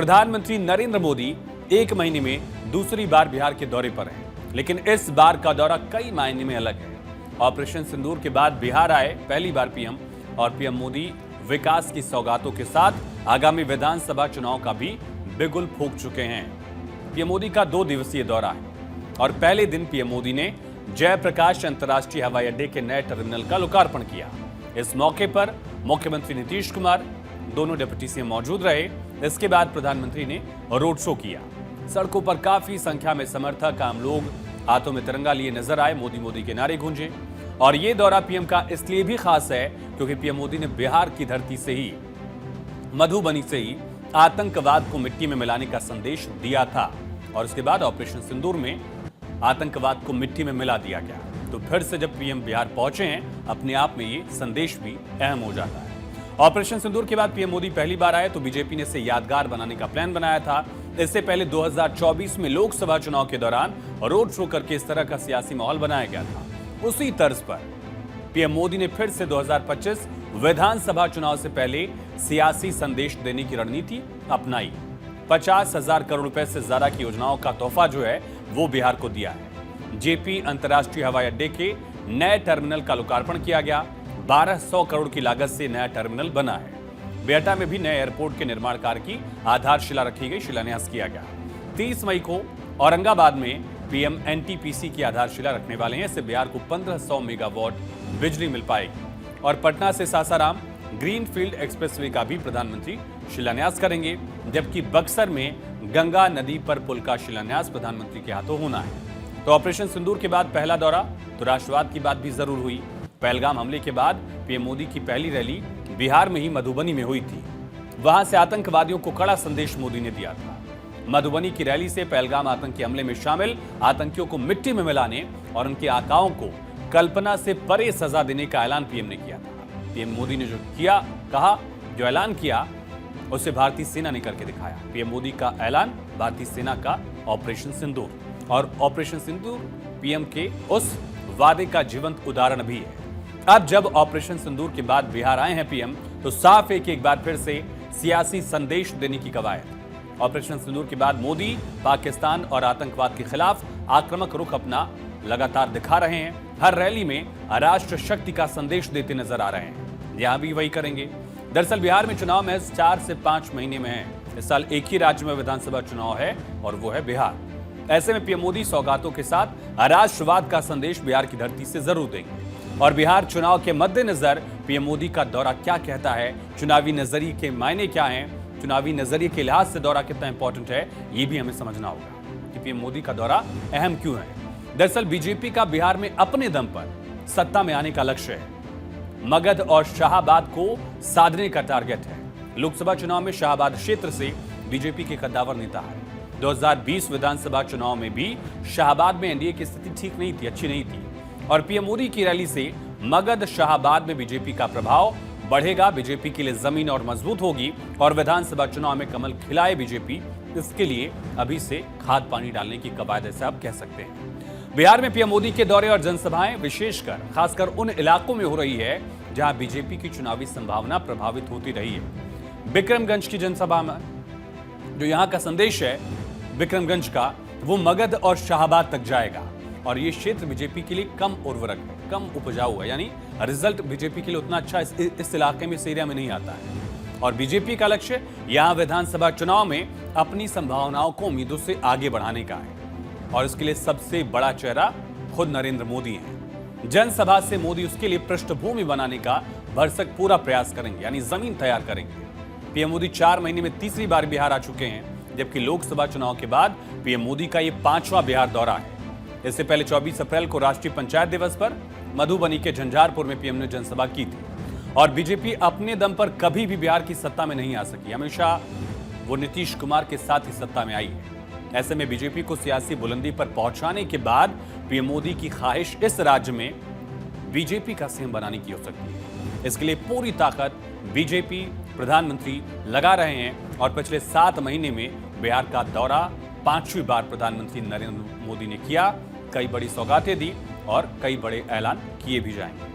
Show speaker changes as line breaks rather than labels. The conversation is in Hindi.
प्रधानमंत्री नरेंद्र मोदी एक महीने में दूसरी बार बिहार के दौरे पर हैं, लेकिन इस बार का दौरा कई मायने में अलग है। ऑपरेशन सिंदूर के बाद बिहार आए पहली बार पीएम, और पीएम मोदी विकास की सौगातों के साथ आगामी विधानसभा चुनाव का भी बिगुल फूंक चुके हैं। पीएम मोदी का 2 दिवसीय दौरा है और पहले दिन पीएम मोदी ने जयप्रकाश अंतर्राष्ट्रीय हवाई अड्डे के नए टर्मिनल का लोकार्पण किया। इस मौके पर मुख्यमंत्री नीतीश कुमार, दोनों डिप्टी सीएम मौजूद रहे। इसके बाद प्रधानमंत्री ने रोड शो किया। सड़कों पर काफी संख्या में समर्थक, आम लोग हाथों में तिरंगा लिए नजर आए। मोदी मोदी के नारे गूंजे। और ये दौरा पीएम का इसलिए भी खास है क्योंकि पीएम मोदी ने बिहार की धरती से ही, मधुबनी से ही आतंकवाद को मिट्टी में मिलाने का संदेश दिया था, और उसके बाद ऑपरेशन सिंदूर में आतंकवाद को मिट्टी में मिला दिया गया। तो फिर से जब पीएम बिहार पहुंचे हैं, अपने आप में ये संदेश भी अहम हो जाता है। ऑपरेशन सिंदूर के बाद पीएम मोदी पहली बार आए तो बीजेपी ने इसे यादगार बनाने का प्लान बनाया था। इससे पहले 2024 में लोकसभा चुनाव के दौरान रोड शो करके इस तरह का सियासी माहौल बनाया गया था। उसी तर्ज पर पीएम मोदी ने फिर से 2025 विधानसभा चुनाव से पहले सियासी संदेश देने की रणनीति अपनाई। 50,000 करोड़ रुपए से ज्यादा की योजनाओं का तोहफा जो है वो बिहार को दिया है। जेपी अंतर्राष्ट्रीय हवाई अड्डे के नए टर्मिनल का लोकार्पण किया गया। 1200 करोड़ की लागत से नया टर्मिनल बना है। बेहटा में भी नए एयरपोर्ट के निर्माण कार्य की आधारशिला रखी गई, शिलान्यास किया गया। 30 मई को औरंगाबाद में पीएम एनटीपीसी की आधारशिला रखने वाले हैं। इससे बिहार को 1500 मेगावाट बिजली मिल पाएगी। और पटना से सासाराम ग्रीनफील्ड एक्सप्रेसवे का भी प्रधानमंत्री शिलान्यास करेंगे, जबकि बक्सर में गंगा नदी पर पुल का शिलान्यास प्रधानमंत्री के हाथों होना है। तो ऑपरेशन सिंदूर के बाद पहला दौरा, तो राष्ट्रवाद की बात भी जरूर हुई। पहलगाम हमले के बाद पीएम मोदी की पहली रैली बिहार में ही मधुबनी में हुई थी। वहां से आतंकवादियों को कड़ा संदेश मोदी ने दिया था। मधुबनी की रैली से पहलगाम आतंकी हमले में शामिल आतंकियों को मिट्टी में मिलाने और उनके आकाओं को कल्पना से परे सजा देने का ऐलान पीएम ने किया था। पीएम मोदी ने जो ऐलान किया उसे भारतीय सेना ने करके दिखाया। पीएम मोदी का ऐलान भारतीय सेना का ऑपरेशन सिंदूर, और ऑपरेशन सिंदूर पीएम के उस वादे का जीवंत उदाहरण भी है। अब जब ऑपरेशन सिंदूर के बाद बिहार आए हैं पीएम, तो साफ है कि एक बार फिर से सियासी संदेश देने की कवायद। ऑपरेशन सिंदूर के बाद मोदी पाकिस्तान और आतंकवाद के खिलाफ आक्रामक रुख अपना लगातार दिखा रहे हैं। हर रैली में राष्ट्र शक्ति का संदेश देते नजर आ रहे हैं। यहां भी वही करेंगे। दरअसल बिहार में चुनाव महज 4 से 5 महीने में है। इस साल एक ही राज्य में विधानसभा चुनाव है और वो है बिहार। ऐसे में पीएम मोदी सौगातों के साथ राष्ट्रवाद का संदेश बिहार की धरती से जरूर देंगे। और बिहार चुनाव के मद्देनजर पीएम मोदी का दौरा क्या कहता है, चुनावी नजरिए के मायने क्या हैं, चुनावी नजरिए के लिहाज से दौरा कितना इंपॉर्टेंट है, ये भी हमें समझना होगा कि पीएम मोदी का दौरा अहम क्यों है। दरअसल बीजेपी का बिहार में अपने दम पर सत्ता में आने का लक्ष्य है। मगध और शाहाबाद को साधने का टारगेट है। लोकसभा चुनाव में शाहाबाद क्षेत्र से बीजेपी के कद्दावर नेता है। 2020 विधानसभा चुनाव में भी शाहाबाद में एनडीए की स्थिति ठीक नहीं थी, अच्छी नहीं थी। और पीएम मोदी की रैली से मगध शाहाबाद में बीजेपी का प्रभाव बढ़ेगा। बीजेपी के लिए जमीन और मजबूत होगी और विधानसभा चुनाव में कमल खिलाए बीजेपी। इसके लिए अभी से खाद पानी डालने की कवायद ऐसे आप कह सकते हैं। बिहार में पीएम मोदी के दौरे और जनसभाएं विशेषकर खासकर उन इलाकों में हो रही है जहां बीजेपी की चुनावी संभावना प्रभावित होती रही है। विक्रमगंज की जनसभा में जो यहां का संदेश है विक्रमगंज का, वो मगध और शाहाबाद तक जाएगा। और ये क्षेत्र बीजेपी के लिए कम उर्वरक है, कम उपजाऊ है, यानी रिजल्ट बीजेपी के लिए उतना अच्छा इस इलाके में, इस एरिया में नहीं आता है। और बीजेपी का लक्ष्य यहां विधानसभा चुनाव में अपनी संभावनाओं को उम्मीदों से आगे बढ़ाने का है। और इसके लिए सबसे बड़ा चेहरा खुद नरेंद्र मोदी है। जनसभा से मोदी उसके लिए पृष्ठभूमि बनाने का भरसक पूरा प्रयास करेंगे, यानी जमीन तैयार करेंगे। पीएम मोदी 4 महीने में तीसरी बार बिहार आ चुके हैं, जबकि लोकसभा चुनाव के बाद पीएम मोदी का ये 5वां बिहार दौरा है। इससे पहले 24 अप्रैल को राष्ट्रीय पंचायत दिवस पर मधुबनी के झंझारपुर में पीएम ने जनसभा की थी। और बीजेपी अपने दम पर कभी भी बिहार की सत्ता में नहीं आ सकी, हमेशा वो नीतीश कुमार के साथ ही सत्ता में आई है। ऐसे में बीजेपी को सियासी बुलंदी पर पहुंचाने के बाद पीएम मोदी की ख्वाहिश इस राज्य में बीजेपी का सीएम बनाने की हो सकती है। इसके लिए पूरी ताकत बीजेपी प्रधानमंत्री लगा रहे हैं। और पिछले 7 महीने में बिहार का दौरा 5वीं बार प्रधानमंत्री नरेंद्र मोदी ने किया। कई बड़ी सौगातें दी और कई बड़े ऐलान किए भी जाएंगे।